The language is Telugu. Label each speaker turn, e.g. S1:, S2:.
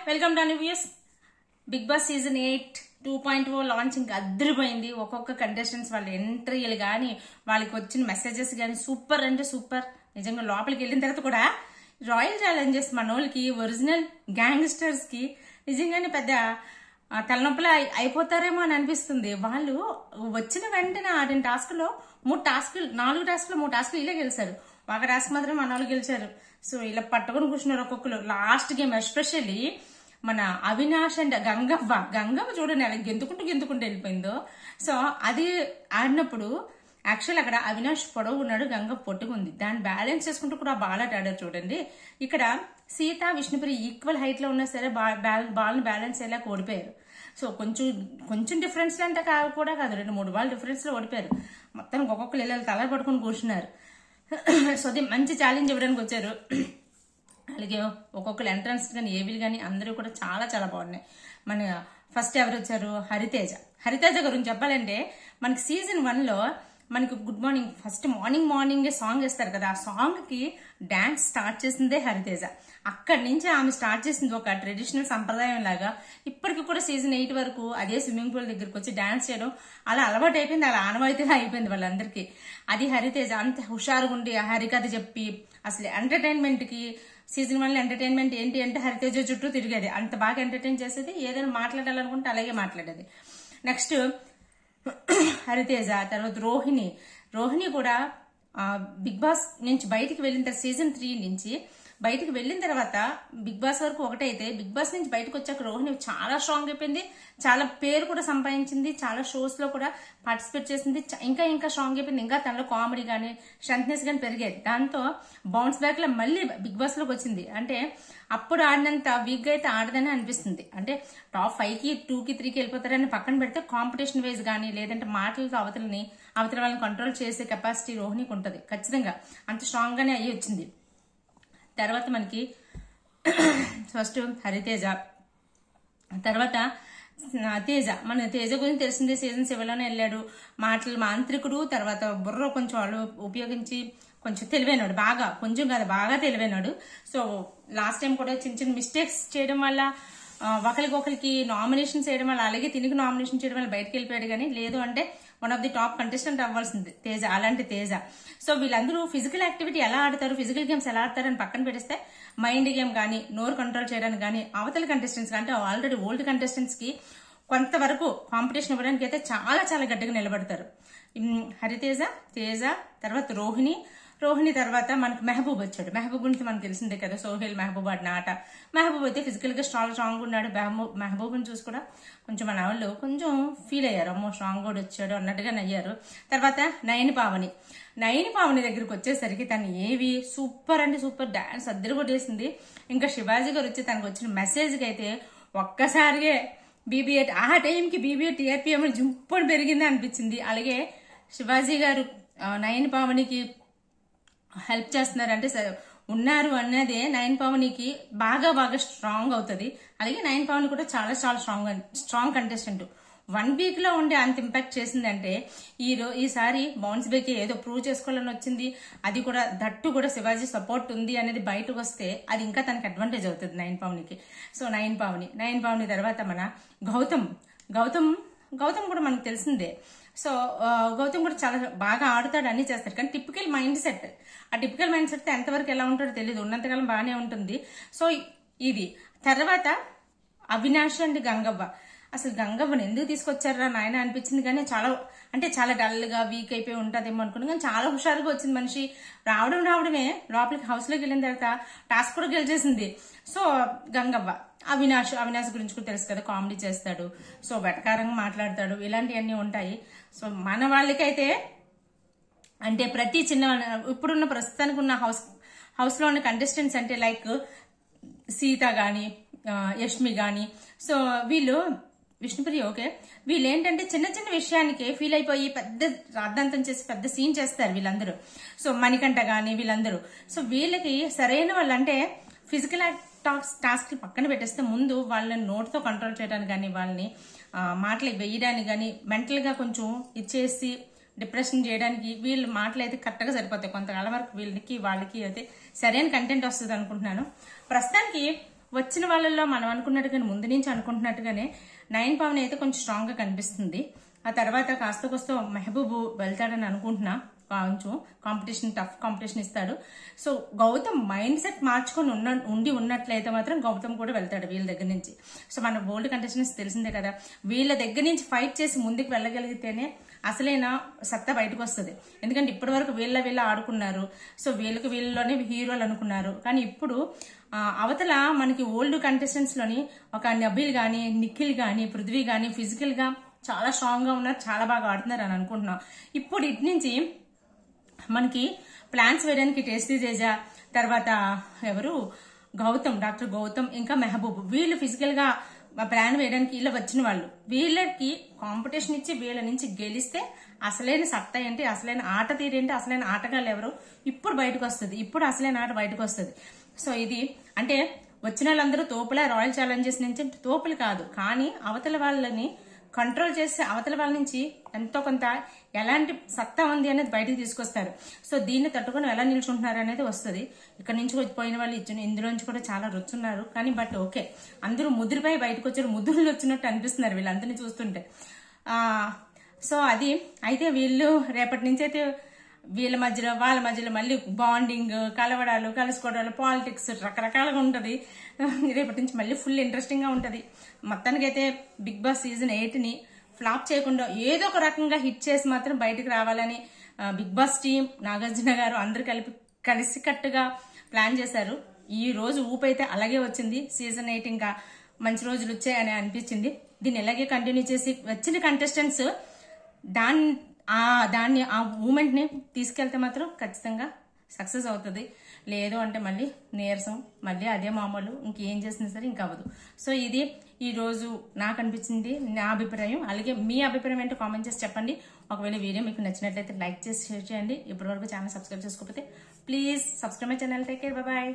S1: Welcome to news. Bigg Boss season 8 2.0 launching అద్దరిపోయింది. ఒక్కొక్క కంటెస్టెంట్స్ వాళ్ళ ఎంట్రీలు కానీ వాళ్ళకి వచ్చిన మెసేజెస్ కానీ సూపర్ అంటే సూపర్. నిజంగా లోపలికి వెళ్ళిన తర్వాత కూడా రాయల్ ఛాలెంజెస్ మన వాళ్ళకి ఒరిజినల్ గ్యాంగ్స్టర్స్ కి నిజంగానే పెద్ద తలనొప్పులు అయిపోతారేమో అని అనిపిస్తుంది. వాళ్ళు వచ్చిన వెంటనే ఆడిన టాస్క్ లో 4 టాస్కులు ఇలా గెలిచారు. ఒక టాస్క్ మాత్రం మన వాళ్ళు గెలిచారు. సో ఇలా పట్టుకొని కూర్చున్నారు ఒక్కొక్కరు. లాస్ట్ గేమ్ ఎస్పెషల్లీ మన అవినాష్ అండ్ గంగవ్వ చూడండి అలా గెంతుకుంటూ వెళ్ళిపోయిందో. సో అది ఆడినప్పుడు యాక్చువల్ అక్కడ అవినాష్ పొడవు ఉన్నాడు, గంగవ్వ పొట్టుకుంది. దాన్ని బ్యాలెన్స్ చేసుకుంటూ కూడా బాల్ ఆడారు చూడండి. ఇక్కడ సీత విష్ణుప్రియ ఈక్వల్ హైట్ లో ఉన్నా సరే బాల్ ని బ్యాలెన్స్ అయ్యేలా ఓడిపోయారు. సో కొంచెం డిఫరెన్స్ అంటే కూడా కాదు, 2-3 బాల్ డిఫరెన్స్ లో ఓడిపోయారు. మొత్తం ఒక్కొక్కరు ఇలా తల పట్టుకుని కూర్చున్నారు. సో అది మంచి ఛాలెంజ్ ఇవ్వడానికి వచ్చారు. అలాగే ఒక్కొక్కరు ఎంట్రన్స్ కానీ ఏవిలు కానీ అందరూ కూడా చాలా చాలా బాగున్నాయి. మన ఫస్ట్ ఎవరు వచ్చారు? హరితేజ గురించి చెప్పాలంటే మనకి సీజన్ 1 లో మనకి good morning first morning song వేస్తారు కదా, ఆ సాంగ్ కి డాన్స్ స్టార్ట్ చేసిందే హరితేజ. అక్కడి నుంచి ఆమె స్టార్ట్ చేసింది ఒక ట్రెడిషనల్ సంప్రదాయం లాగా. ఇప్పటికి కూడా సీజన్ 8 వరకు అదే స్విమ్మింగ్ పూల్ దగ్గరకు వచ్చి డాన్స్ చేయడం అలా అలవాటు అయిపోయింది, అలా ఆనవాయితీగా అయిపోయింది వాళ్ళందరికీ. అది హరితేజ అంత హుషారుగా ఉండి హరికథ చెప్పి అసలు ఎంటర్టైన్మెంట్ కి సీజన్ 1 లో ఎంటర్టైన్మెంట్ ఏంటి అంటే హరితేజ చుట్టూ తిరిగేది. అంత బాగా ఎంటర్టైన్ చేసేది. ఏదైనా మాట్లాడాలనుకుంటే అలాగే మాట్లాడేది. నెక్స్ట్ హరితేజ, తర్వాత రోహిణి కూడా బిగ్ బాస్ నుంచి బయటికి వెళ్ళిన తర్వాత సీజన్ 3 నుంచి బయటికి వెళ్ళిన తర్వాత బిగ్ బాస్ వరకు ఒకటైతే బిగ్ బాస్ నుంచి బయటకు వచ్చాక రోహిణి చాలా స్ట్రాంగ్ అయిపోయింది. చాలా పేరు కూడా సంపాదించింది. చాలా షోస్ లో కూడా పార్టిసిపేట్ చేసింది. ఇంకా స్ట్రాంగ్ అయిపోయింది. ఇంకా తనలో కామెడీ కానీ స్ట్రెంగ్నెస్ కానీ పెరిగేది. దాంతో బౌన్స్ బ్యాక్ లో మళ్ళీ బిగ్ బాస్ లోకి వచ్చింది. అంటే అప్పుడు ఆడినంత వీక్ గా అయితే ఆడదని అనిపిస్తుంది. అంటే టాప్ 5కి 2కి 3కి వెళ్ళిపోతారని పక్కన పెడితే కాంపిటీషన్ వైజ్ కానీ లేదంటే మాటలతో అవతల వాళ్ళని కంట్రోల్ చేసే కెపాసిటీ రోహిణికి ఉంటుంది ఖచ్చితంగా. అంత స్ట్రాంగ్ గానే అయ్యి వచ్చింది. తర్వాత మనకి ఫస్ట్ హరితేజ, తర్వాత మన తేజ గురించి తెలిసిందే. సీజన్ 7లోనే వెళ్ళాడు. మాంత్రికుడు, తర్వాత బుర్ర కొంచెం వాళ్ళు ఉపయోగించి కొంచెం తెలివైనాడు. బాగా తెలివైనాడు. సో లాస్ట్ టైం కూడా చిన్న మిస్టేక్స్ చేయడం వల్ల ఒకరికి నామినేషన్ చేయడం వల్ల అలాగే తిరిగి నామినేషన్ చేయడం వల్ల బయటకు వెళ్ళిపోయాడు. కానీ లేదు అంటే one of the top contestant అవ్వాల్సింది తేజ. అలాంటి తేజ. సో వీళ్ళందరూ ఫిజికల్ యాక్టివిటీ ఎలా ఆడతారు, ఫిజికల్ గేమ్స్ ఎలా ఆడతారు అని పక్కన పెడిస్తే మైండ్ గేమ్ కానీ నోరు కంట్రోల్ చేయడానికి కానీ అవతల కంటెస్టెంట్స్ అంటే ఆల్రెడీ ఓల్డ్ కంటెస్టెంట్స్ కి కొంతవరకు కాంపిటీషన్ ఇవ్వడానికి అయితే చాలా చాలా గట్టిగా నిలబడతారు. హరితేజ, తేజ, తర్వాత రోహిణి తర్వాత మనకు మెహబూబ్ వచ్చాడు. మెహబూబ్ గురించి మనకు తెలిసిందే కదా, సోహెల్ మెహబూబ్ ఆడిన ఆట. మెహబూబ్ అయితే ఫిజికల్ గా స్ట్రాంగ్ ఉన్నాడు. మెహబూబ్ని చూసి కూడా కొంచెం మన వాళ్ళు కొంచెం ఫీల్ అయ్యారు, అమ్మో స్ట్రాంగ్ కూడా వచ్చాడు అన్నట్టుగా నయ్యారు. తర్వాత నయని పావని దగ్గరికి వచ్చేసరికి తను ఏవి సూపర్ అంటే సూపర్ డాన్స్ అద్దరు కొట్టేసింది. ఇంకా శివాజీ గారు వచ్చి తనకు వచ్చిన మెసేజ్ కి అయితే ఒక్కసారిగా BB8 ఆ టైంకి BB8 TRPM జుంపని పెరిగింది అనిపించింది. అలాగే శివాజీ గారు నయని పావనికి హెల్ప్ చేస్తున్నారు అంటే ఉన్నారు అన్నదే నయన్ పవనికి బాగా స్ట్రాంగ్ అవుతుంది. అలాగే నయన్ పవన్ కూడా చాలా చాలా స్ట్రాంగ్ కంటెస్టెంట్. 1 వీక్ లో ఉండే అంత ఇంపాక్ట్ చేసిందంటే ఈసారి బౌన్స్ బ్యాక్ ఏదో ప్రూవ్ చేసుకోవాలని వచ్చింది. అది కూడా దట్టు కూడా శివాజీ సపోర్ట్ ఉంది అనేది బయటకు వస్తే అది ఇంకా తనకి అడ్వాంటేజ్ అవుతుంది నయన్ పవన్కి. సో నయన్ పవని తర్వాత మన గౌతమ్ కూడా మనకు తెలిసిందే. సో గౌతమ్ కూడా చాలా బాగా ఆడుతాడు, అన్ని చేస్తాడు. కానీ టిపికల్ మైండ్ సెట్ ఎంతవరకు ఎలా ఉంటుందో తెలియదు. ఉన్నంతకాలం బాగానే ఉంటుంది. సో ఇది తర్వాత అవినాష్ అండ్ గంగవ్వ. అసలు గంగవ్వని ఎందుకు తీసుకొచ్చారా నాయన అనిపించింది. కానీ చాలా డల్ గా వీక్ అయిపోయి ఉంటదేమో అనుకున్నాను. కానీ చాలా హుషారుగా వచ్చింది మనిషి. రావడమే లోపలికి హౌస్ లోకి వెళ్ళిన తర్వాత టాస్క్ కూడా గెలిచేసింది. సో గంగవ్వ. అవినాష్ గురించి కూడా తెలుసు కదా, కామెడీ చేస్తాడు. సో వెటకారంగా మాట్లాడతాడు. ఇలాంటివన్నీ ఉంటాయి. సో మన వాళ్ళకైతే అంటే ప్రతి ఇప్పుడున్న ప్రస్తుతానికి ఉన్న హౌస్ లో ఉన్న కంటెస్టెంట్స్ అంటే లైక్ సీత గాని యష్మి గాని, సో వీళ్ళు విష్ణుప్రియ వీళ్ళు ఏంటంటే చిన్న విషయానికి ఫీల్ అయిపోయి పెద్ద రాద్ధాంతం చేసి పెద్ద సీన్ చేస్తారు వీళ్ళందరూ. సో మణికంఠ గాని వీళ్ళందరూ. సో వీళ్ళకి సరైన వాళ్ళంటే ఫిజికల్ టాస్క్ పక్కన పెట్టేస్తే ముందు వాళ్ళని నోట్తో కంట్రోల్ చేయడానికి కానీ వాళ్ళని మాటలు వేయడానికి కానీ మెంటల్ గా కొంచెం ఇచ్చేసి డిప్రెషన్ చేయడానికి వీళ్ళ మాటలు అయితే కరెక్ట్ గా సరిపోతాయి. కొంతకాలం వరకు వాళ్ళకి అయితే సరైన కంటెంట్ వస్తుంది అనుకుంటున్నాను. ప్రస్తుతానికి వచ్చిన వాళ్ళల్లో మనం అనుకున్నట్టుగానే ముందు నుంచి అనుకుంటున్నట్టుగానే 9 పవన్ అయితే కొంచెం స్ట్రాంగ్ గా కనిపిస్తుంది. ఆ తర్వాత కాస్త కోస్త మెహబూబు వెళ్తాడని అనుకుంటున్నా. కొంచెం కాంపిటీషన్, టఫ్ కాంపిటీషన్ ఇస్తాడు. సో గౌతమ్ మైండ్ సెట్ మార్చుకొని ఉండి ఉన్నట్లయితే మాత్రం గౌతమ్ కూడా వెళ్తాడు వీళ్ళ దగ్గర నుంచి. సో మన బోల్డ్ కంటెస్టెంట్స్ తెలిసిందే కదా, వీళ్ళ దగ్గర నుంచి ఫైట్ చేసి ముందుకు వెళ్ళగలిగితేనే అసలైన సత్తా బయటకు వస్తుంది. ఎందుకంటే ఇప్పటి వరకు వీళ్ళ ఆడుకున్నారు. సో వీళ్ళలోనే హీరోలు అనుకున్నారు. కానీ ఇప్పుడు అవతల మనకి ఓల్డ్ కంటెస్టెంట్స్ లోని ఒక నబీల్ గానీ, నిఖిల్ గానీ, పృథ్వీ గానీ ఫిజికల్ గా చాలా స్ట్రాంగ్ గా ఉన్నారు, చాలా బాగా ఆడుతున్నారు అని అనుకుంటున్నాం. ఇప్పుడు ఇటు నుంచి మనకి ప్లాన్స్ వేయడానికి టేస్టీ తేజ, తర్వాత ఎవరు గౌతమ్, డాక్టర్ గౌతమ్, ఇంకా మెహబూబ్, వీళ్ళు ఫిజికల్ గా ప్లాన్ వేయడానికి ఇలా వచ్చిన వాళ్ళు. వీళ్ళకి కాంపిటీషన్ ఇచ్చి వీళ్ళ నుంచి గెలిస్తే అసలైన సత్తా ఏంటి, అసలైన ఆట తీరేంటి, అసలైన ఆటగాళ్ళు ఎవరు ఇప్పుడు బయటకు వస్తుంది. ఇప్పుడు అసలైన ఆట బయటకు వస్తుంది. సో ఇది అంటే వచ్చిన వాళ్ళందరూ తోపులా రాయల్ ఛాలెంజర్స్ నుంచి తోపులు కాదు, కానీ అవతల వాళ్ళని కంట్రోల్ చేసి అవతల వాళ్ళ నుంచి ఎంతో కొంత ఎలాంటి సత్తా ఉంది అనేది బయటకు తీసుకొస్తారు. సో దీన్ని తట్టుకొని ఎలా నిల్చుంటున్నారు అనేది వస్తుంది. ఇక్కడ నుంచి పోయిన వాళ్ళు ఇందులోంచి కూడా చాలా రుచున్నారు. కానీ బట్ ఓకే, అందరూ ముద్దుపై బయటకు వచ్చారు, ముద్దులు వచ్చినట్టు అనిపిస్తున్నారు వీళ్ళందరినీ చూస్తుంటే. సో అది అయితే వీళ్ళు రేపటి నుంచి అయితే వీళ్ళ మధ్యలో వాళ్ళ మధ్యలో మళ్ళీ బాండింగ్, కలవడాలు, కలుసుకోవడాలు, పాలిటిక్స్ రకరకాలుగా ఉంటది. రేపటి నుంచి మళ్ళీ ఫుల్ ఇంట్రెస్టింగ్ గా ఉంటది. మొత్తానికైతే బిగ్ బాస్ సీజన్ 8ని ఫ్లాప్ చేయకుండా ఏదో ఒక రకంగా హిట్ చేసి మాత్రం బయటకు రావాలని బిగ్ బాస్ టీం, నాగార్జున గారు అందరు కలిసికట్టుగా ప్లాన్ చేశారు. ఈ రోజు ఊపైతే అలాగే వచ్చింది. సీజన్ 8 ఇంకా మంచి రోజులు వచ్చాయని అనిపించింది. దీన్ని ఇలాగే కంటిన్యూ చేసి వచ్చిన కంటెస్టెంట్స్ దాన్ని ఆ మూమెంట్ ని తీసుకెళ్తే మాత్రం ఖచ్చితంగా సక్సెస్ అవుతుంది. లేదు అంటే మళ్ళీ నీరసం, మళ్ళీ అదే మామూలు, ఇంకేం చేసినా సరే ఇంకా అవ్వదు. సో ఇది ఈ రోజు నాకు అనిపించింది, నా అభిప్రాయం. అలాగే మీ అభిప్రాయం ఏంటో కామెంట్ చేసి చెప్పండి. ఒకవేళ వీడియో మీకు నచ్చినట్లయితే లైక్ చేసి షేర్ చేయండి. ఇప్పటివరకు ఛానల్ సబ్స్క్రైబ్ చేసుకోకపోతే please subscribe my channel. Take care, bye.